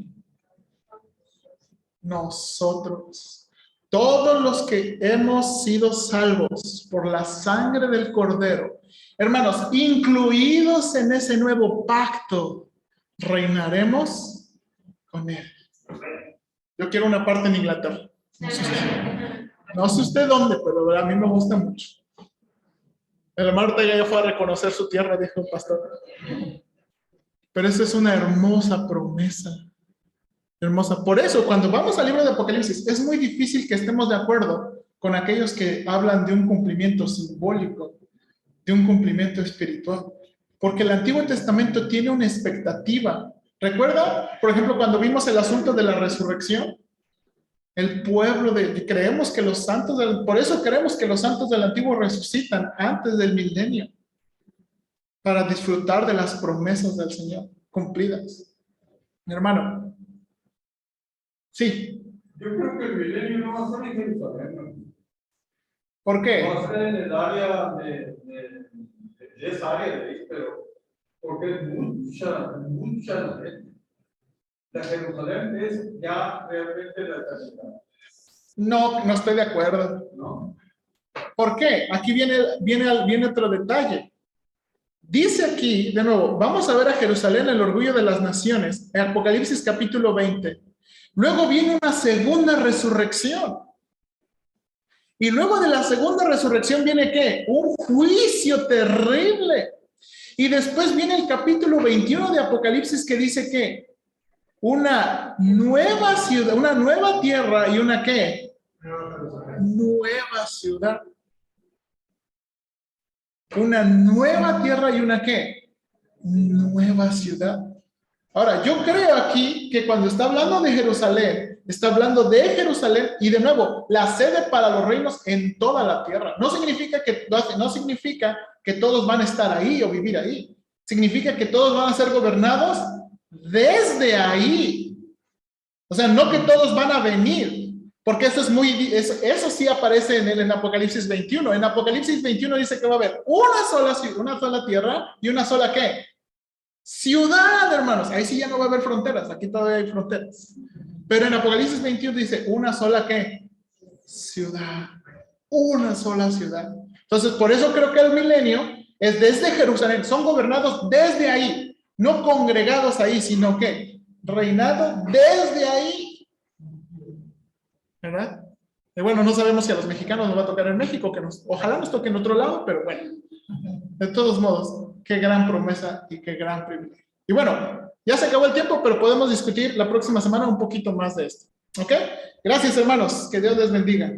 Nosotros. Todos los que hemos sido salvos por la sangre del Cordero, hermanos, incluidos en ese nuevo pacto, reinaremos con él. Yo quiero una parte en Inglaterra. No sé usted dónde, pero a mí me gusta mucho. El hermano Ortega ya fue a reconocer su tierra, dijo el pastor. Pero esa es una hermosa promesa. Hermosa. Por eso, cuando vamos al libro de Apocalipsis, es muy difícil que estemos de acuerdo con aquellos que hablan de un cumplimiento simbólico, de un cumplimiento espiritual. Porque el Antiguo Testamento tiene una expectativa. ¿Recuerda, por ejemplo, cuando vimos el asunto de la resurrección? El pueblo creemos que los santos, por eso creemos que los santos del Antiguo resucitan antes del milenio, para disfrutar de las promesas del Señor cumplidas. Mi hermano. Sí. Yo creo que el milenio no va a ser en Jerusalén, ¿no? ¿Por qué? Va a ser en el área de esa área de ahí, pero porque es mucha gente. La Jerusalén es ya realmente la eternidad. No estoy de acuerdo. ¿No? ¿Por qué? Aquí viene otro detalle. Dice aquí, de nuevo, vamos a ver a Jerusalén, el orgullo de las naciones, en Apocalipsis capítulo 20. Luego viene una segunda resurrección. Y luego de la segunda resurrección viene ¿qué? Un juicio terrible. Y después viene el capítulo 21 de Apocalipsis que dice que una nueva ciudad, una nueva tierra y una ¿qué? Nueva ciudad. Una nueva tierra y una ¿qué? Nueva ciudad. Ahora, yo creo aquí que cuando está hablando de Jerusalén, está hablando de Jerusalén y de nuevo, la sede para los reinos en toda la tierra. No significa que todos van a estar ahí o vivir ahí. Significa que todos van a ser gobernados desde ahí. O sea, no que todos van a venir, porque eso sí aparece en Apocalipsis 21. En Apocalipsis 21 dice que va a haber una sola tierra y una sola ¿qué? Ciudad, hermanos. Ahí sí ya no va a haber fronteras, aquí todavía hay fronteras. Pero en Apocalipsis 21 dice una sola ¿qué? Ciudad. Una sola ciudad. Entonces, por eso creo que el milenio es desde Jerusalén. Son gobernados desde ahí, no congregados ahí, sino que reinado desde ahí. ¿Verdad? Y bueno, no sabemos si a los mexicanos nos va a tocar en México, ojalá nos toque en otro lado, pero bueno. De todos modos, qué gran promesa y qué gran privilegio. Y bueno, ya se acabó el tiempo, pero podemos discutir la próxima semana un poquito más de esto. ¿Ok? Gracias, hermanos. Que Dios les bendiga.